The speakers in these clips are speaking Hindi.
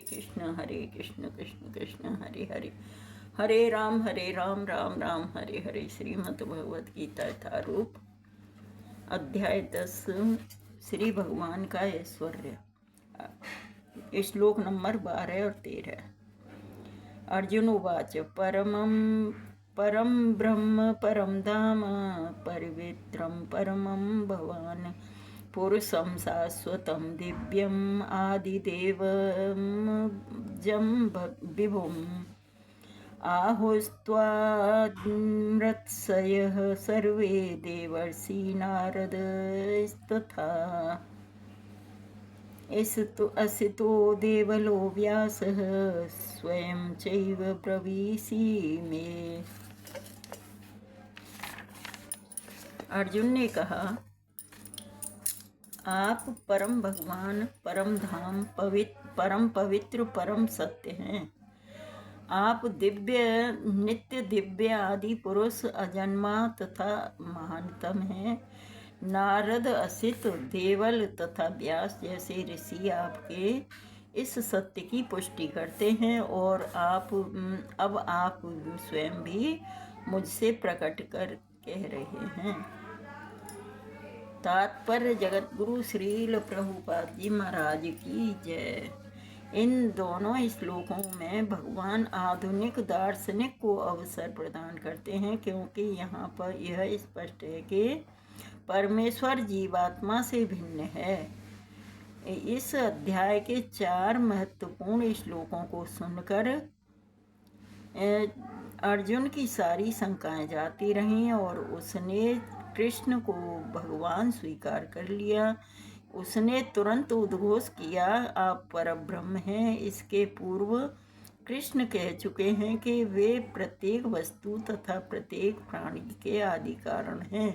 कृष्ण कृष्ण कृष्ण हरे हरे, हरे राम राम राम हरे हरे। श्रीमद् भगवद गीता यथारूप अध्याय 10 श्री भगवान का ऐश्वर्य। श्लोक नंबर 12 और 13। अर्जुन उवाच परम ब्रह्म परम धाम पवित्रं परमं भवान् पुरुषं शाश्वतं दिव्यम् आदिदेवं जं विभुम् आहुस्त्वामृतसयः सर्वे देवर्षि नारदस्तथा असितो देवलो व्यासः स्वयं चैव ब्रवीषि मे। अर्जुन ने कहा, आप परम भगवान, परम धाम, परम पवित्र, परम सत्य हैं। आप दिव्य, नित्य दिव्य आदि पुरुष, अजन्मा तथा महानतम हैं। नारद, असित, देवल तथा व्यास जैसे ऋषि आपके इस सत्य की पुष्टि करते हैं और अब आप स्वयं भी मुझसे प्रकट कर कह रहे हैं। तात्पर्य जगत गुरु श्रील प्रभुपाद जी महाराज की जय। इन दोनों श्लोकों में भगवान आधुनिक दार्शनिक को अवसर प्रदान करते हैं, क्योंकि यहाँ पर यह स्पष्ट है कि परमेश्वर जीवात्मा से भिन्न है। इस अध्याय के 4 महत्वपूर्ण श्लोकों को सुनकर अर्जुन की सारी शंकाएं जाती रहीं और उसने कृष्ण को भगवान स्वीकार कर लिया। उसने तुरंत उद्घोष किया, आप परब्रह्म हैं। इसके पूर्व कृष्ण कह चुके हैं कि वे प्रत्येक वस्तु तथा प्रत्येक प्राणी के आदि कारण हैं।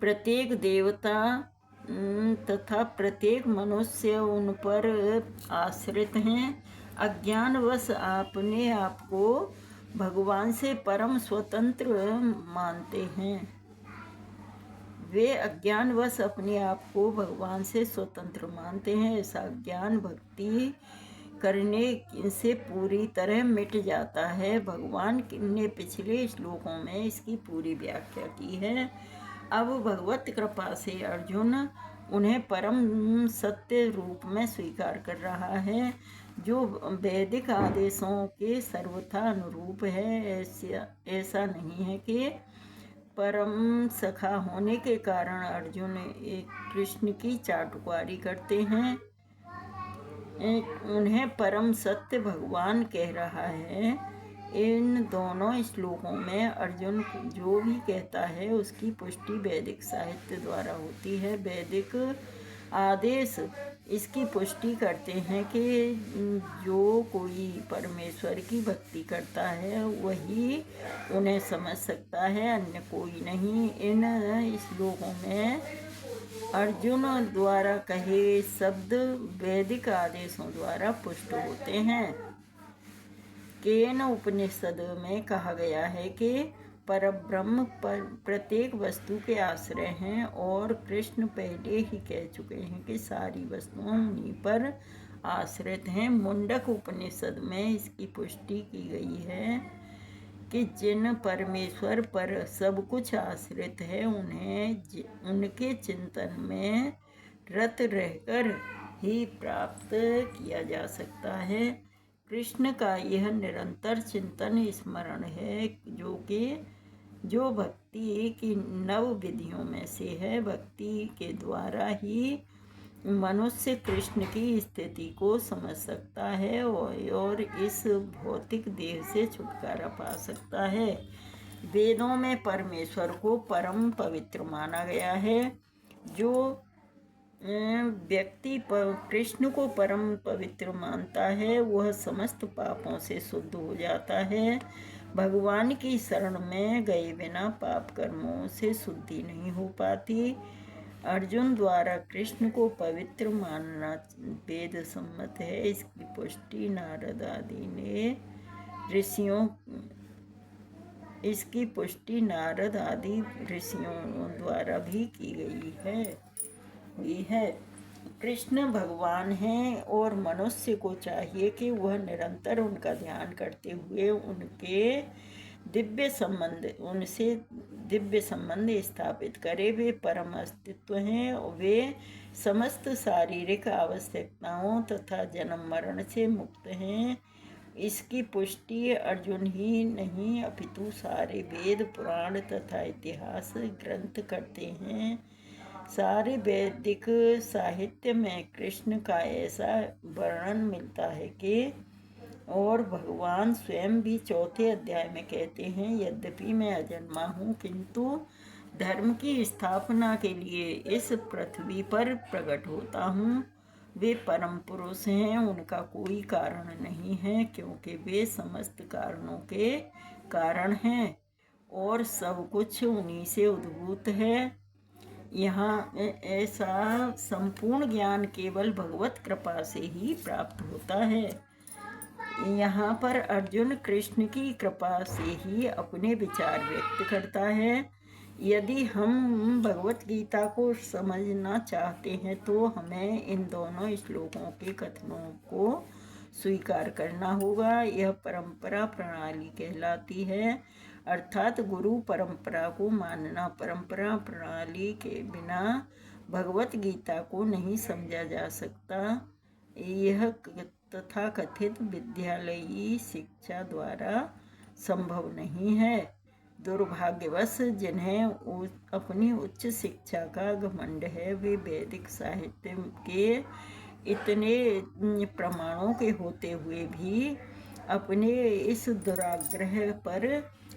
प्रत्येक देवता तथा प्रत्येक मनुष्य उन पर आश्रित हैं। अज्ञानवश आपने आपको भगवान से परम स्वतंत्र मानते हैं। वे अज्ञानवश अपने आप को भगवान से स्वतंत्र मानते हैं। ऐसा ज्ञान भक्ति करने से पूरी तरह मिट जाता है। भगवान ने पिछले श्लोकों में इसकी पूरी व्याख्या की है। अब भगवत कृपा से अर्जुन उन्हें परम सत्य रूप में स्वीकार कर रहा है, जो वैदिक आदेशों के सर्वथा अनुरूप है। ऐसा नहीं है कि परम सखा होने के कारण अर्जुन एक कृष्ण की चाटुकारी करते हैं। उन्हें परम सत्य भगवान कह रहा है। इन दोनों श्लोकों में अर्जुन जो भी कहता है उसकी पुष्टि वैदिक साहित्य द्वारा होती है। वैदिक आदेश इसकी पुष्टि करते हैं कि जो कोई परमेश्वर की भक्ति करता है वही उन्हें समझ सकता है, अन्य कोई नहीं। इन श्लोकों में अर्जुन द्वारा कहे शब्द वैदिक आदेशों द्वारा पुष्ट होते हैं। केन उपनिषद में कहा गया है कि परब्रह्म प्रत्येक वस्तु के आश्रय हैं और कृष्ण पहले ही कह चुके हैं कि सारी वस्तुएं उन्हीं पर आश्रित हैं। मुंडक उपनिषद में इसकी पुष्टि की गई है कि जिन परमेश्वर पर सब कुछ आश्रित है उन्हें उनके चिंतन में रत रहकर ही प्राप्त किया जा सकता है। कृष्ण का यह निरंतर चिंतन स्मरण है जो भक्ति की नव विधियों में से है। भक्ति के द्वारा ही मनुष्य कृष्ण की स्थिति को समझ सकता है और इस भौतिक देह से छुटकारा पा सकता है। वेदों में परमेश्वर को परम पवित्र माना गया है। जो व्यक्ति कृष्ण को परम पवित्र मानता है वह समस्त पापों से शुद्ध हो जाता है। भगवान की शरण में गए बिना पाप कर्मों से शुद्धि नहीं हो पाती। अर्जुन द्वारा कृष्ण को पवित्र मानना वेद सम्मत है। इसकी पुष्टि नारद आदि ने ऋषियों द्वारा भी की गई है। कृष्ण भगवान हैं और मनुष्य को चाहिए कि वह निरंतर उनका ध्यान करते हुए उनसे दिव्य संबंध स्थापित करे। वे परम अस्तित्व हैं और वे समस्त शारीरिक आवश्यकताओं तथा जन्म मरण से मुक्त हैं। इसकी पुष्टि अर्जुन ही नहीं अपितु सारे वेद पुराण तथा इतिहास ग्रंथ करते हैं। सारे वैदिक साहित्य में कृष्ण का ऐसा वर्णन मिलता है कि और भगवान स्वयं भी चौथे अध्याय में कहते हैं, यद्यपि मैं अजन्मा हूँ किंतु धर्म की स्थापना के लिए इस पृथ्वी पर प्रकट होता हूँ। वे परम पुरुष हैं, उनका कोई कारण नहीं है क्योंकि वे समस्त कारणों के कारण हैं और सब कुछ उन्हीं से उद्भूत है। यहाँ ऐसा संपूर्ण ज्ञान केवल भगवत कृपा से ही प्राप्त होता है। यहाँ पर अर्जुन कृष्ण की कृपा से ही अपने विचार व्यक्त करता है। यदि हम भगवत गीता को समझना चाहते हैं तो हमें इन दोनों श्लोकों के कथनों को स्वीकार करना होगा। यह परंपरा प्रणाली कहलाती है, अर्थात गुरु परंपरा को मानना। परंपरा प्रणाली के बिना भगवत गीता को नहीं समझा जा सकता। यह तथाकथित विद्यालयी शिक्षा द्वारा संभव नहीं है। दुर्भाग्यवश जिन्हें अपनी उच्च शिक्षा का घमंड है, वे वैदिक साहित्य के इतने प्रमाणों के होते हुए भी अपने इस दुराग्रह पर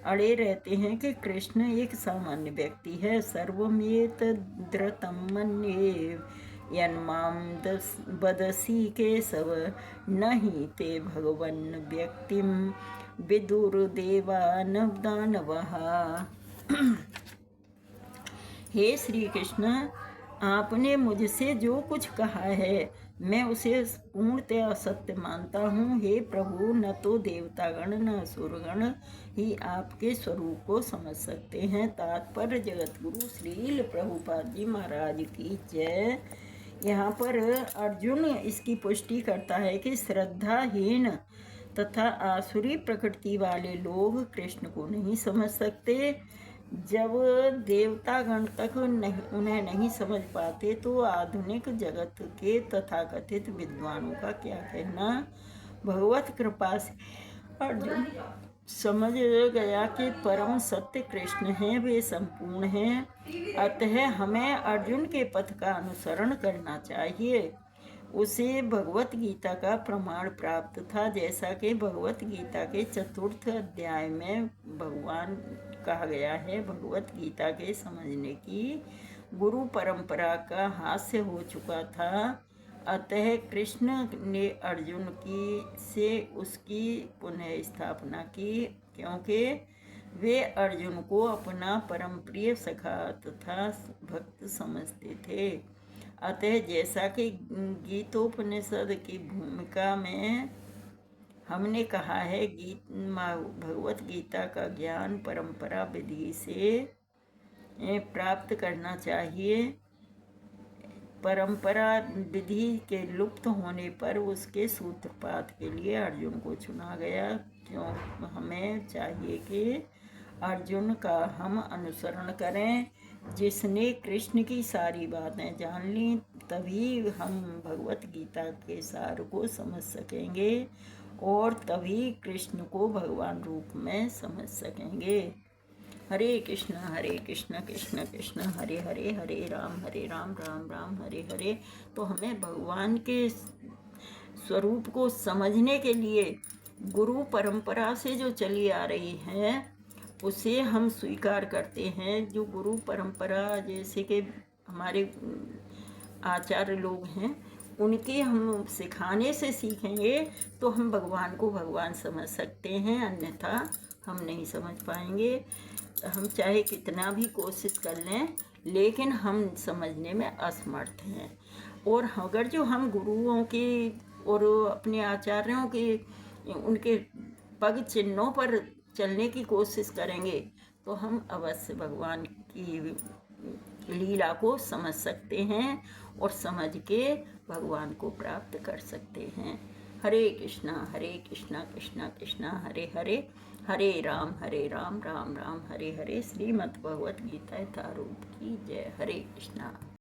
अड़े रहते हैं कि कृष्ण एक सामान्य व्यक्ति है। सर्वमेत द्रतमन्ये यन्माम बदसी केशव नहीं ते भगवन व्यक्तिम विदुर्देवान दानवः। हे श्री कृष्ण, आपने मुझसे जो कुछ कहा है मैं उसे पूर्णतया सत्य मानता हूँ। हे प्रभु, न तो देवतागण न असुरगण ही आपके स्वरूप को समझ सकते हैं। तात्पर्य जगतगुरु श्रील प्रभुपाद जी महाराज की जय। यहाँ पर अर्जुन इसकी पुष्टि करता है कि श्रद्धाहीन तथा आसुरी प्रकृति वाले लोग कृष्ण को नहीं समझ सकते। जब देवतागण तक उन्हें नहीं समझ पाते तो आधुनिक जगत के तथाकथित विद्वानों का क्या कहना। भगवत कृपा से अर्जुन समझ गया कि परम सत्य कृष्ण हैं, वे संपूर्ण हैं। अतः हमें अर्जुन के पथ का अनुसरण करना चाहिए। उसे भगवत गीता का प्रमाण प्राप्त था, जैसा कि भगवत गीता के 4th अध्याय में भगवान कहा गया है। भगवत गीता के समझने की गुरु परंपरा का हास्य हो चुका था। अतः कृष्ण ने अर्जुन से उसकी पुनः स्थापना की, क्योंकि वे अर्जुन को अपना परम प्रिय सखा तथा भक्त समझते थे। अतः जैसा कि गीतोपनिषद की भूमिका में हमने कहा है, भगवत गीता का ज्ञान परंपरा विधि से प्राप्त करना चाहिए। परंपरा विधि के लुप्त होने पर उसके सूत्रपात के लिए अर्जुन को चुना गया। क्यों हमें चाहिए कि अर्जुन का हम अनुसरण करें, जिसने कृष्ण की सारी बातें जान ली। तभी हम भगवत गीता के सार को समझ सकेंगे और तभी कृष्ण को भगवान रूप में समझ सकेंगे। हरे कृष्ण कृष्ण कृष्ण हरे हरे, हरे राम राम राम हरे हरे। तो हमें भगवान के स्वरूप को समझने के लिए गुरु परंपरा से जो चली आ रही है उसे हम स्वीकार करते हैं। जो गुरु परंपरा जैसे कि हमारे आचार्य लोग हैं, उनके हम सिखाने से सीखेंगे तो हम भगवान को भगवान समझ सकते हैं, अन्यथा हम नहीं समझ पाएंगे। हम चाहे कितना भी कोशिश कर लें, लेकिन हम समझने में असमर्थ हैं। और अगर जो हम गुरुओं के और अपने आचार्यों के उनके पग चिन्हों पर चलने की कोशिश करेंगे तो हम अवश्य भगवान की लीला को समझ सकते हैं और समझ के भगवान को प्राप्त कर सकते हैं। हरे कृष्णा कृष्णा कृष्णा हरे हरे, हरे राम राम राम हरे हरे। श्रीमद् भगवत गीता यथारूप की जय। हरे कृष्णा।